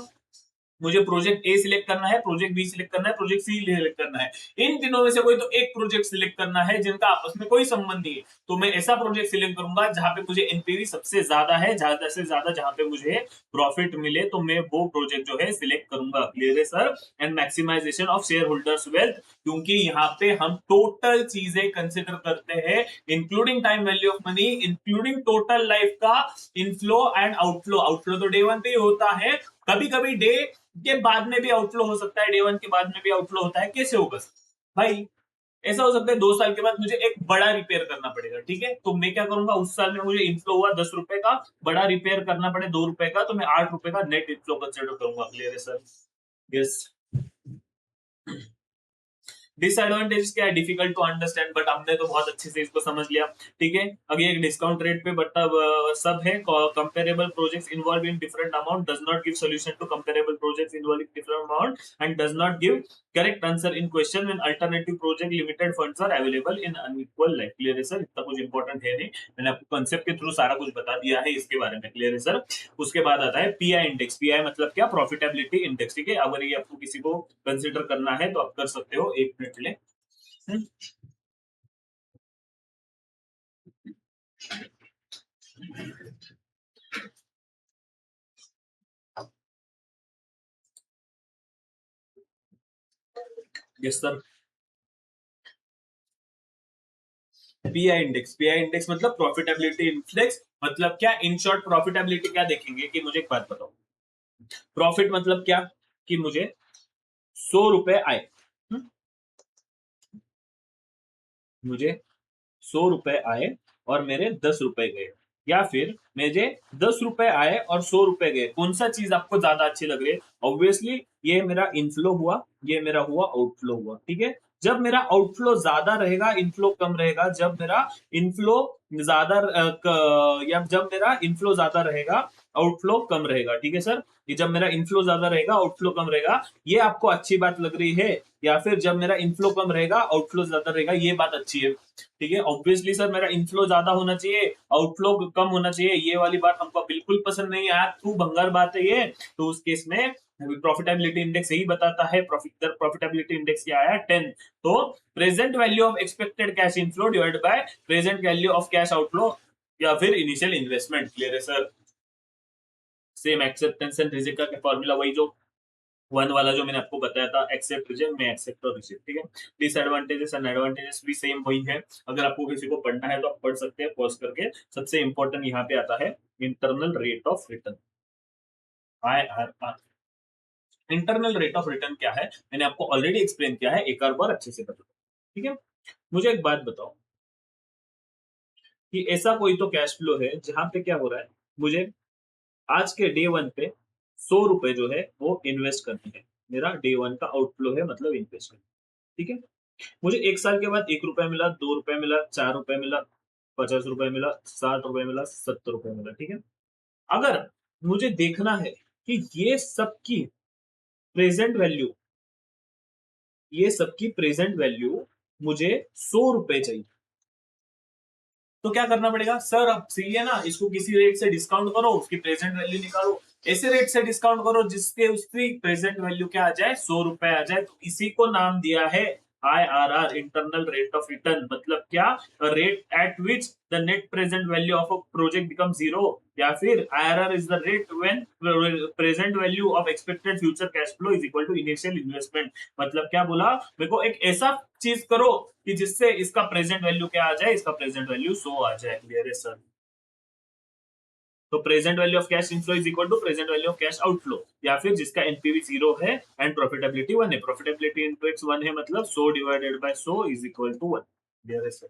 मुझे प्रोजेक्ट ए सिलेक्ट करना है, प्रोजेक्ट बी सिलेक्ट करना है, प्रोजेक्ट सी सिलेक्ट करना है, इन तीनों में से कोई तो एक प्रोजेक्ट सिलेक्ट करना है जिनका आपस में कोई संबंध नहीं है। तो मैं ऐसा प्रोजेक्ट सिलेक्ट करूंगा जहां पे मुझे एनपीवी सबसे ज्यादा है, ज्यादा से ज्यादा जहां पे मुझे प्रॉफिट मिले, तो मैं वो प्रोजेक्ट जो है सिलेक्ट करूंगा। क्लियर है sir? And maximization of shareholders wealth, क्योंकि यहाँ पे हम टोटल चीजें कंसिडर करते हैं, including time value of money, including total life का इनफ्लो एंड आउटफ्लो। आउटफ्लो तो डे 1 पे ही होता है, कभी कभी डे के बाद में भी आउटफ्लो हो सकता है, डे 1 के बाद में भी आउटफ्लो होता है। कैसे होगा भाई? ऐसा हो सकता है 2 साल के बाद मुझे एक बड़ा रिपेयर करना पड़ेगा। ठीक है, तो मैं क्या करूंगा, उस साल में मुझे इनफ्लो हुआ 10 रुपए का, बड़ा रिपेयर करना पड़े 2 रुपए का, तो मैं 8 रुपए का नेट इनफ्लो कंसिडर करूंगा। क्लियर है सर? यस। डिसएडवांटेज क्या है, डिफिकल्ट टू अंडरस्टैंड, बट हमने तो बहुत अच्छे से इसको समझ लिया। ठीक है, अभी एक डिस्काउंट रेट पे मतलब सब है। Comparable projects involve in different amount does not give solution to comparable projects involve in different amount and does not give correct answer in question when alternative project limited funds are available in unequal life. Clear है sir? इतना कुछ important है नहीं, मैंने आपको concept के through सारा कुछ बता दिया है इसके बारे में। क्लियर है सर? उसके बाद आता है पीआई इंडेक्स। पीआई मतलब क्या, प्रॉफिटेबिलिटी इंडेक्स। ठीक है, अगर ये आपको किसी को कंसिडर करना है तो आप कर सकते हो। 1 मिनट ले। Yes sir. पीआई इंडेक्स मतलब प्रॉफिटेबिलिटी इंडेक्स। मतलब क्या, इन शॉर्ट प्रॉफिटेबिलिटी क्या देखेंगे कि मुझे एक बात बताओ, प्रॉफिट मतलब क्या कि मुझे 100 रुपए आए, हम्म, मुझे 100 रुपए आए और मेरे 10 रुपए गए, या फिर मुझे 10 रुपए आए और 100 रुपए गए, कौन सा चीज आपको ज्यादा अच्छी लग रही है? ऑब्वियसली ये मेरा इनफ्लो हुआ, ये मेरा हुआ आउटफ्लो हुआ। ठीक है, जब मेरा आउटफ्लो ज्यादा रहेगा, इनफ्लो कम रहेगा। जब मेरा इनफ्लो ज्यादा या जब मेरा इनफ्लो ज्यादा रहेगा, आउटफ्लो कम रहेगा। ठीक है सर? ये जब मेरा इनफ्लो ज्यादा रहेगा, आउटफ्लो कम रहेगा, ये आपको अच्छी बात लग रही है, या फिर जब मेरा इनफ्लो कम रहेगा, आउटफ्लो ज्यादा रहेगा, ये बात अच्छी है? ठीक है, ऑब्वियसली सर मेरा इनफ्लो ज्यादा होना चाहिए, आउटफ्लो कम होना चाहिए, ये वाली बात हमको बिल्कुल पसंद नहीं है, तू भंगार बात है ये। तो उस केस में प्रॉफिटेबिलिटी इंडेक्स यही बताता है। प्रॉफिटेबिलिटी इंडेक्स क्या आया, 10। तो present value of expected cash inflow divide by present value of cash outflow, या फिर इनिशियल इन्वेस्टमेंट। क्लियर है sir? Same acceptance and reject का फॉर्मूला वही जो वन वाला जो मैंने आपको बताया था, एक्सेप्ट रिजेक्ट, मैं एक्सेप्ट और रिजेक्ट, ठीक है। डिसएडवांटेजेस एंड एडवांटेजेस भी सेम वही है। अगर आपको किसी को पढ़ना है तो आप पढ़ सकते हैं पॉज करके। सबसे इंपॉर्टेंट यहाँ पे आता है internal rate of return, IRR। Internal rate of return क्या है, मैंने आपको ऑलरेडी एक्सप्लेन किया है, एक और बार अच्छे से बता दो, ठीक है। मुझे एक बात बताओ कि ऐसा कोई तो कैश फ्लो है जहां पे क्या हो रहा है, मुझे आज के डे वन पे 100 रुपए जो है वो इन्वेस्ट करनी है। मेरा डे वन का आउटफ्लो है, मतलब इन्वेस्टमेंट, ठीक है। मुझे 1 साल के बाद 1 रुपया मिला, 2 रुपया मिला, 4 रुपए मिला, 50 रुपए मिला, 60 रुपए मिला, 70 रुपए मिला, ठीक है। अगर मुझे देखना है कि ये सबकी प्रेजेंट वैल्यू मुझे 100 रुपए चाहिए, तो क्या करना पड़ेगा सर, अब सही है ना, इसको किसी रेट से डिस्काउंट करो, उसकी प्रेजेंट वैल्यू निकालो, ऐसे रेट से डिस्काउंट करो जिसके उसकी प्रेजेंट वैल्यू क्या आ जाए, 100 रुपए आ जाए। तो इसी को नाम दिया है IRR, internal rate of return. मतलब क्या, rate at which the net present value of a project become zero, या फिर IRR is the rate when present value of expected future cash flow is equal to initial investment. मतलब क्या बोला, मेरे को एक ऐसा चीज करो कि जिससे इसका प्रेजेंट वैल्यू क्या आ जाए, इसका प्रेजेंट वैल्यू 100 आ जाए। क्लियर है सर? तो present value of cash inflow is equal to present value of cash outflow, या फिर जिसका एनपीवी 0 है एंड प्रॉफिटेबिलिटी 1 है। प्रॉफिटेबिलिटी इंडेक्स 1 है, मतलब 100 divided by 100 is equal to 1। Clear है सर?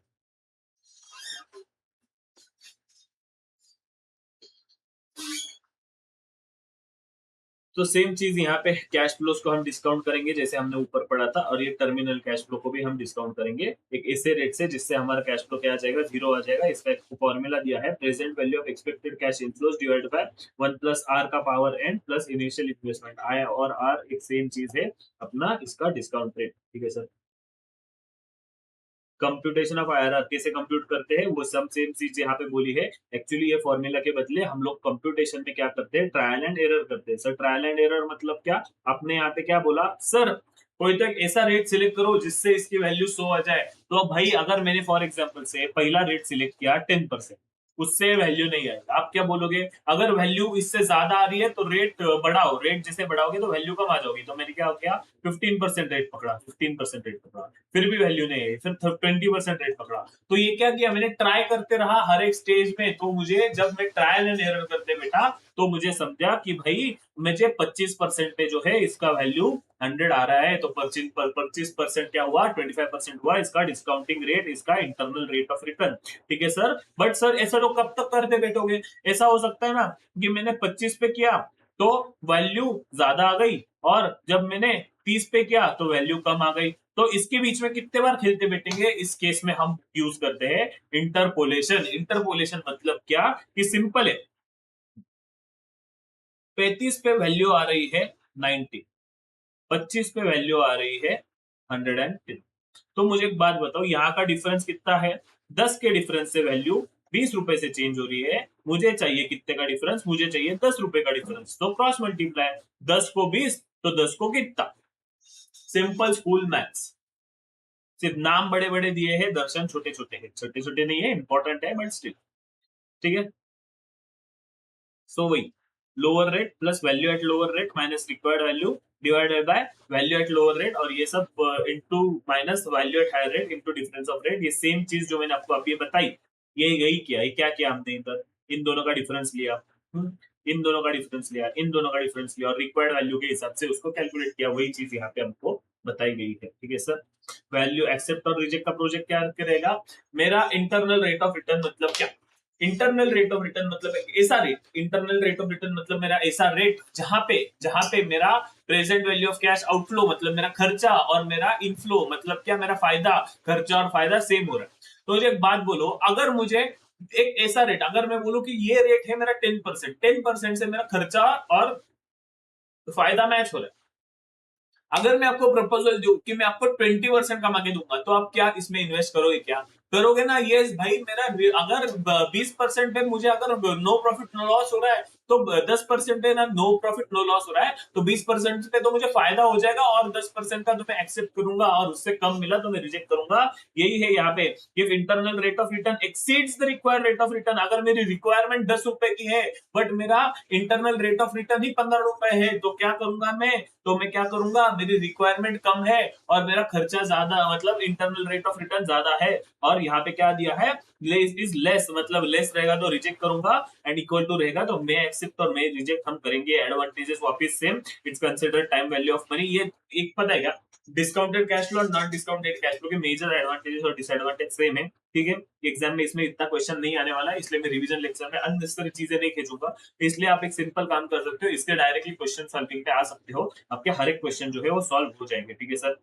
तो सेम चीज यहाँ पे कैश फ्लोस को हम डिस्काउंट करेंगे जैसे हमने ऊपर पढ़ा था, और ये टर्मिनल कैश फ्लो को भी हम डिस्काउंट करेंगे एक ऐसे रेट से जिससे हमारा कैश फ्लो क्या आ जाएगा, 0 आ जाएगा। इसका एक फॉर्मूला दिया है, present value of expected cash inflows divided by 1 plus R का power N plus initial investment. I और आर एक सेम चीज है, अपना इसका डिस्काउंट रेट, ठीक है सर। कंप्यूटेशन ऑफ आईआरआर कैसे कंप्यूट करते हैं, वो सब सेम चीज यहाँ पे बोली है। एक्चुअली ये फॉर्मूला के बदले हम लोग कंप्यूटेशन में क्या करते हैं, ट्रायल एंड एरर करते हैं। सर ट्रायल एंड एरर मतलब क्या, आपने यहाँ पे क्या बोला सर, कोई तो एक ऐसा रेट सिलेक्ट करो जिससे इसकी वैल्यू 100 आ जाए। तो अब भाई अगर मैंने फॉर एग्जांपल से पहला रेट सिलेक्ट किया 10%, उससे वैल्यू नहीं आएगी। आप क्या बोलोगे, अगर वैल्यू इससे ज्यादा आ रही है तो रेट बढ़ाओ, रेट जैसे बढ़ाओगे तो वैल्यू कम आ जाओगी। तो मैंने क्या किया, 15% रेट पकड़ा, 15% रेट पकड़ा, फिर भी वैल्यू नहीं है, फिर 20% रेट पकड़ा। तो ये क्या किया मैंने, ट्राई करते रहा हर एक स्टेज में। तो मुझे जब मैं ट्रायल एंड एरर करते बैठा तो मुझे समझा कि भाई मुझे 25% पे जो है इसका वैल्यू 100 आ रहा है। तो 25% क्या हुआ, 25% हुआ इसका डिस्काउंटिंग रेट, इसका इंटरनल रेट ऑफ रिटर्न। ठीक है सर, बट सर ऐसा तो कब तक करते बैठोगे, ऐसा हो सकता है ना कि मैंने 25 पे किया तो वैल्यू ज्यादा आ गई, और जब मैंने 30 पे किया तो वैल्यू कम आ गई। तो इसके बीच में कितने बार खेलते बैठेंगे, इस केस में हम यूज करते हैं इंटरपोलेशन। इंटरपोलेशन मतलब क्या, कि सिंपल है, 35 पे वैल्यू आ रही है 90, 25 पे वैल्यू आ रही है 110। तो मुझे एक बात बताओ, यहाँ का डिफरेंस कितना है, 10 के डिफरेंस से वैल्यू 20 रुपए से चेंज हो रही है। मुझे चाहिए कितने का डिफरेंस, मुझे चाहिए 10 रुपए का डिफरेंस। तो क्रॉस मल्टीप्लाई, 10 को 20 तो 10 को कितना, सिंपल स्कूल मैथ्स। सिर्फ नाम बड़े बड़े दिए हैं, दर्शन छोटे छोटे हैं, छोटे छोटे नहीं है, इंपॉर्टेंट है बट स्टिल, ठीक है। सो वही, lower rate plus value at lower rate minus required value divided by value at lower rate, और ये सब into minus value at higher rate into difference of rate. ये सेम चीज जो मैंने आपको अभी बताई, ये यही किया, ये क्या किया हमने, इधर इन दोनों का डिफरेंस लिया, इन दोनों का डिफरेंस लिया, इन दोनों का डिफरेंस लिया, और रिक्वायर्ड वैल्यू के हिसाब से उसको कैलकुलेट किया। वही चीज यहाँ पे हमको बताई गई है, ठीक है सर। वैल्यू एक्सेप्ट और रिजेक्ट का प्रोजेक्ट क्या रहेगा, मेरा इंटरनल रेट ऑफ रिटर्न मतलब क्या, इंटरनल रेट ऑफ रिटर्न मतलब एक ऐसा rate, internal rate of return मतलब मेरा ऐसा रेट जहां पे मेरा present value of cash outflow मतलब मेरा खर्चा, और मेरा इनफ्लो मतलब क्या, मेरा फायदा, खर्चा और फायदा सेम हो रहा है। तो मुझे एक बात बोलो, अगर मुझे एक ऐसा रेट, अगर मैं बोलूं कि ये रेट है मेरा 10%, 10% से मेरा खर्चा और फायदा मैच हो रहा है, अगर मैं आपको प्रपोजल दूं कि मैं आपको 20% कमा के दूंगा, तो आप क्या इसमें इन्वेस्ट करोगे, क्या करोगे ना, ये भाई मेरा अगर 20% पे मुझे अगर नो प्रॉफिट नो लॉस हो रहा है, तो 10% है ना, नो प्रॉफिट नो लॉस हो रहा है, तो 20% पे तो मुझे फायदा हो जाएगा, और 10% का तो मैं एक्सेप्ट करूंगा, और उससे कम मिला तो मैं रिजेक्ट करूंगा। यही है यहाँ पे, if internal rate of return exceeds the required rate of return, अगर मेरी रिक्वायरमेंट 10 रुपए की है बट मेरा इंटरनल रेट ऑफ रिटर्न ही 15 रुपए है, तो क्या करूंगा मैं, तो मैं क्या करूंगा, मेरी रिक्वायरमेंट कम है और मेरा खर्चा ज्यादा, मतलब इंटरनल रेट ऑफ रिटर्न ज्यादा है, और यहाँ पे क्या दिया है, इज लेस, मतलब लेस रहेगा तो रिजेक्ट करूंगा, एंड इक्वल टू रहेगा तो मैं एक्सेप्ट और मैं रिजेक्ट हम करेंगे। एडवांटेजेस वापस same, it's consider time value of money. ये एक पता है क्या, डिस्काउंटेड कैश फ्लो और नॉन डिस्काउंटेड कैश फ्लो के मेजर एडवांटेजेस और डिसएडवांटेज सेम है, ठीक है। एग्जाम में इसमें इतना क्वेश्चन नहीं आने वाला है, इसलिए मैं रिवीजन लेक्चर में अननेसेसरी चीजें नहीं खींचूंगा, इसलिए आप एक सिंपल काम कर सकते हो, इसके डायरेक्टली क्वेश्चन सॉल्विंग पे आ सकते हो, आपके हर एक क्वेश्चन जो है वो सॉल्व हो जाएंगे, ठीक है sir.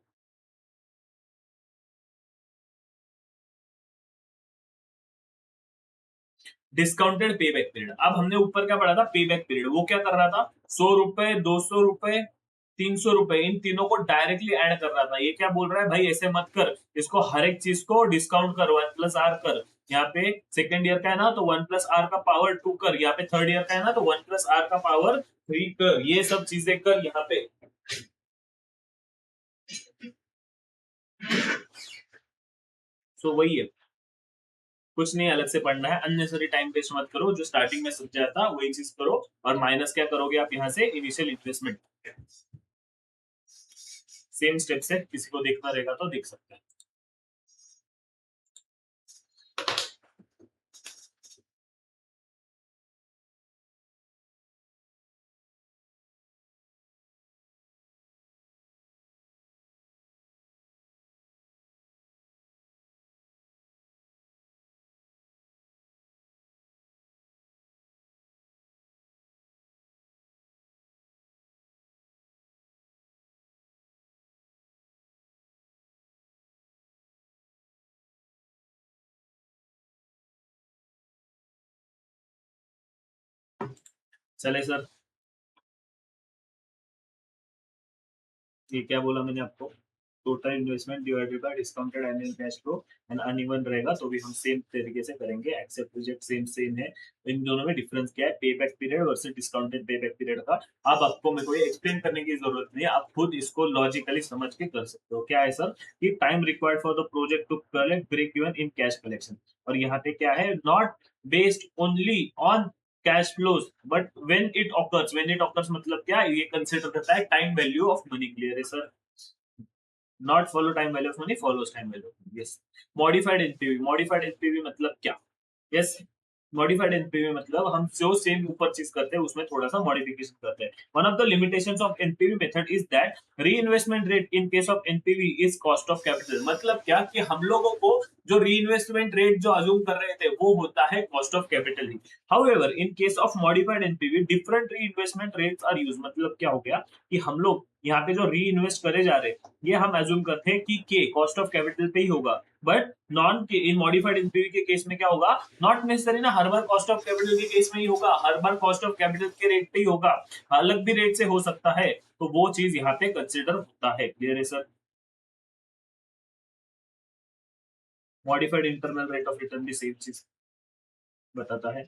Discounted pay back period, अब हमने ऊपर क्या पढ़ा था, पे बैक पीरियड, वो क्या कर रहा था, 100 रुपए, 200 रुपए, 300 रुपए, इन तीनों को डायरेक्टली ऐड कर रहा था। ये क्या बोल रहा है, भाई ऐसे मत कर, इसको हर एक चीज को डिस्काउंट कर, 1+r कर, यहाँ पे सेकंड ईयर का है ना तो 1+r का पावर 2 कर, यहाँ पे थर्ड ईयर का है ना तो 1+r का पावर 3 कर, ये सब चीजें कर यहाँ पे। सो वही है, कुछ नहीं अलग से पढ़ना है, अननेसेसरी टाइम वेस्ट मत करो, जो स्टार्टिंग में समझाया था वही चीज करो, और माइनस क्या करोगे आप यहाँ से, इनिशियल इन्वेस्टमेंट, सेम स्टेप से, किसी को देखना रहेगा तो देख सकते हैं। चले सर, ये क्या बोला मैंने आपको, total investment divided bye discounted annual cash flow and uneven रहेगा तो भी हम सेम तरीके से करेंगे, एक्सेप्ट रिजेक्ट सेम सेम है। इन दोनों में डिफरेंस क्या है, पे back period versus discounted pay back period का। अब आपको मेरे को ये एक्सप्लेन करने की जरूरत नहीं है, आप खुद इसको लॉजिकली समझ के कर सकते हो। क्या है सर, कि time required for the project to collect break even in cash collection, और यहाँ पे क्या है, not based only on cash flows but when it occurs मतलब क्या, ये कंसिडर करता है time value of money, clear है sir, not follow time value of money, follows time value of money, yes. Modified NPV, modified NPV मतलब क्या, yes, modified NPV मतलब हम जो सेम ऊपर चीज करते हैं उसमें थोड़ा सा मॉडिफिकेशन करते हैं। One of the limitations of NPV method is that reinvestment rate in case of NPV is cost of capital, मतलब क्या, कि हम लोगों को जो री इन्वेस्टमेंट रेट जो अज्यूम कर रहे थे वो होता है cost of capital he. However in case of modified NPV different री इन्वेस्टमेंट रेट्स आर यूज, मतलब क्या हो गया, कि हम लोग यहाँ पे जो री इन्वेस्ट करे जा रहे हैं ये हम एज्यूम करते हैं कि के कॉस्ट ऑफ कैपिटल पे ही होगा, बट नॉन के इन मॉडिफाइड एनपीवी के केस में क्या होगा, नॉट नेसेसरी ना हर बार कॉस्ट ऑफ कैपिटल के केस में ही होगा, हर बार कॉस्ट ऑफ कैपिटल के रेट पे ही होगा, अलग भी रेट से हो सकता है, तो वो चीज यहाँ पे कंसिडर होता है, क्लियर है sir. Modified internal rate of return भी सेम चीज बताता है।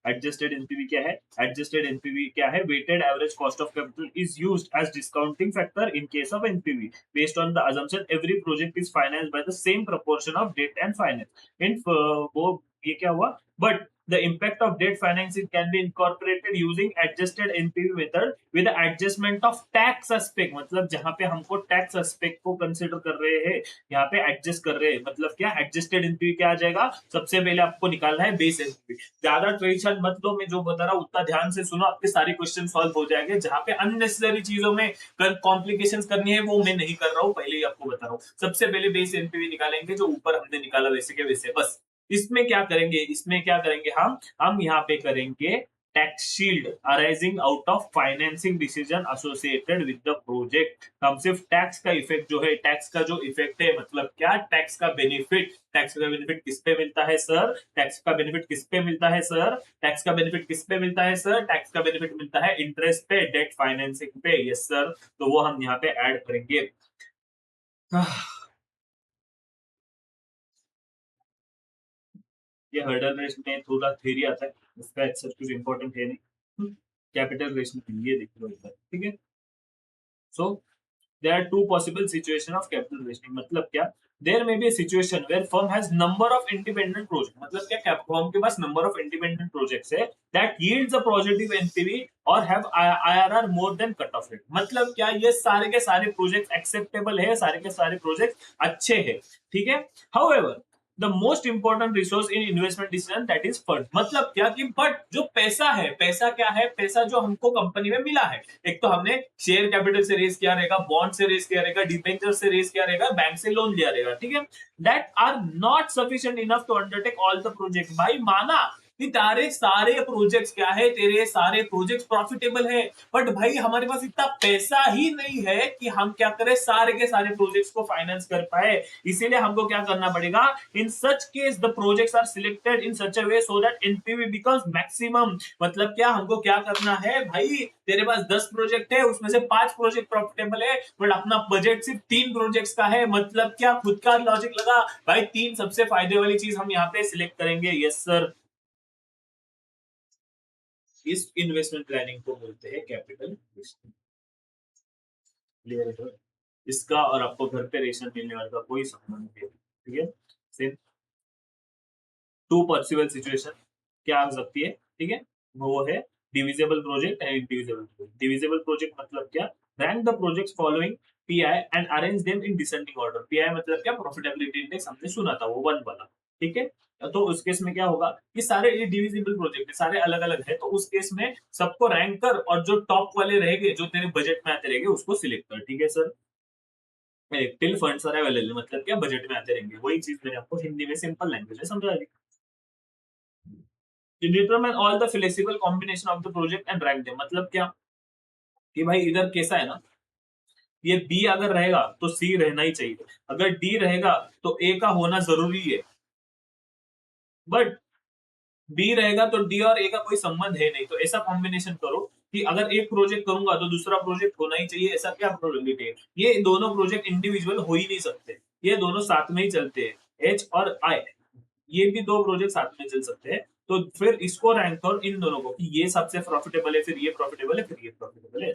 एडजस्टेड एनपीवी क्या है, एडजस्टेड एनपीवी क्या है, weighted average cost of capital is used as discounting factor in case of NPV based on the assumption every project is financed by the same proportion of debt and finance in वो ये क्या हुआ, but the impact of debt financing can be incorporated using adjusted NPV method with the adjustment of tax aspect, मतलब जहां पे हमको tax aspect को consider कर रहे हैं, यहाँ पे एडजस्ट कर रहे हैं, मतलब क्या, एडजस्टेड एनपीवी क्या आ जाएगा, सबसे पहले आपको निकालना है बेस एनपीवी, ज्यादा टेंशन मत लो, मैं जो बता रहा हूँ उतना ध्यान से सुनो, आपके सारे क्वेश्चन सॉल्व हो जाएंगे, जहां पे अननेसेसरी चीजों में कॉम्प्लिकेशन करनी है वो मैं नहीं कर रहा हूँ, पहले ही आपको बता रहा हूँ। सबसे पहले बेस एनपीवी निकालेंगे जो ऊपर हमने निकाला वैसे के वैसे, बस। इसमें क्या करेंगे, इसमें क्या करेंगे हम यहाँ पे करेंगे tax shield arising out of financing decision associated with the project. हम सिर्फ टैक्स का इफेक्ट जो है, टैक्स का जो इफेक्ट है, मतलब क्या, टैक्स का बेनिफिट, टैक्स का बेनिफिट किस पे मिलता है सर, टैक्स का बेनिफिट किस पे मिलता है सर, टैक्स का बेनिफिट किस पे मिलता है सर, टैक्स का बेनिफिट मिलता है इंटरेस्ट पे, डेट फाइनेंसिंग पे, यस सर, तो वो हम यहाँ पे ऐड करेंगे। ये हर्डल रेस में थोड़ा थ्योरी आता है, उसका ऐसा कुछ इंपॉर्टेंट है नहीं। कैपिटल रेस में ये देख लो इधर, ठीक है। सो there are two possible situation of capital raising, मतलब क्या, there may be a situation where firm has number of independent projects, मतलब क्या firm के पास number of independent projects है that yields a positive NPV or have IRR more than cut off rate, मतलब क्या ये सारे के सारे projects acceptable है, सारे के सारे projects अच्छे हैं, ठीक है। however the most important resource in investment decision that is fund, मतलब क्या कि बट जो पैसा है, पैसा क्या है, पैसा जो हमको कंपनी में मिला है, एक तो हमने शेयर कैपिटल से रेस किया रहेगा, बॉन्ड से रेस किया रहेगा, डिबेंचर से रेस किया रहेगा, बैंक से लोन लिया रहेगा, ठीक है। That are not sufficient enough to undertake all the project, भाई माना कि तारे सारे प्रोजेक्ट्स क्या है, तेरे सारे प्रोजेक्ट्स प्रॉफिटेबल है, बट भाई हमारे पास इतना पैसा ही नहीं है कि हम क्या करें, सारे के सारे प्रोजेक्ट्स को फाइनेंस कर पाए। इसीलिए हमको क्या करना पड़ेगा, in such case the projects are selected in such a way so that NPV becomes maximum, मतलब क्या हमको क्या करना है भाई, तेरे पास 10 प्रोजेक्ट है, उसमें से 5 प्रोजेक्ट प्रॉफिटेबल है, बट अपना बजट सिर्फ 3 प्रोजेक्ट्स का है, मतलब क्या, खुद का लॉजिक लगा भाई, 3 सबसे फायदे वाली चीज हम यहाँ पे सिलेक्ट करेंगे, यस सर। इस इन्वेस्टमेंट प्लानिंग को बोलते हैं कैपिटल, क्लियर है? इसका और आपको घर पे रेशन मिलने वाला का कोई संबंध नहीं, ठीक है। सिर्फ टू पॉसिबल सिचुएशन क्या आ सकती है, ठीक है, वो है divisible project and indivisible project. Divisible project मतलब क्या, rank the projects following pi and arrange them in descending order. Pi मतलब क्या, प्रॉफिटेबिलिटी इंडेक्स, हमने सुना था वो 1 वाला, ठीक है। तो उस केस में क्या होगा कि सारे ये डिविजिबल प्रोजेक्ट है, सारे अलग अलग है, तो उस केस में सबको रैंक कर और जो टॉप वाले रहेंगे, जो तेरे बजट में आते रहेंगे, उसको सिलेक्ट कर, ठीक है sir. Till funds are available मतलब क्या, बजट में आते रहेंगे, वही चीज मैंने आपको हिंदी में सिंपल लैंग्वेज में समझा दी। You determine all the feasible combination of the project and rank them, मतलब क्या कि भाई इधर कैसा है ना, ये बी अगर रहेगा तो सी रहना ही चाहिए, अगर डी रहेगा तो ए का होना जरूरी है, बट बी रहेगा तो डी और ए का कोई संबंध है नहीं, तो ऐसा कॉम्बिनेशन करो कि अगर एक प्रोजेक्ट करूंगा तो दूसरा प्रोजेक्ट होना ही चाहिए, ऐसा क्या प्रोबेबिलिटी है, ये दोनों प्रोजेक्ट इंडिविजुअल हो ही नहीं सकते, ये दोनों साथ में ही चलते हैं, एच और आई, ये भी दो प्रोजेक्ट साथ में चल सकते हैं। तो फिर इसको रैंक करो इन दोनों को कि ये सबसे प्रॉफिटेबल है, फिर ये प्रॉफिटेबल है, फिर ये प्रॉफिटेबल है।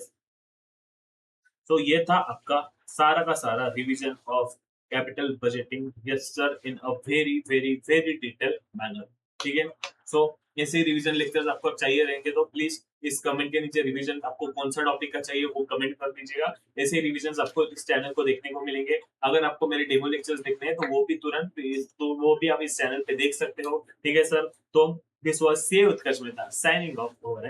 तो ये था आपका सारा का सारा revision of capital budgeting, yes sir, in a very very very detail manner, ठीक है। सो ऐसे रिवीजन लेक्चर्स आपको चाहिए रहेंगे तो प्लीज इस कमेंट के नीचे रिवीजन आपको कौन सा टॉपिक का चाहिए वो कमेंट कर दीजिएगा, ऐसे रिवीजन आपको इस चैनल को देखने को मिलेंगे। अगर आपको मेरे डेमो लेक्चर्स देखने हैं तो वो भी तुरंत, तो वो भी आप इस चैनल पे देख सकते हो, ठीक है सर। तो this was C Utkarsh Mehta signing off over.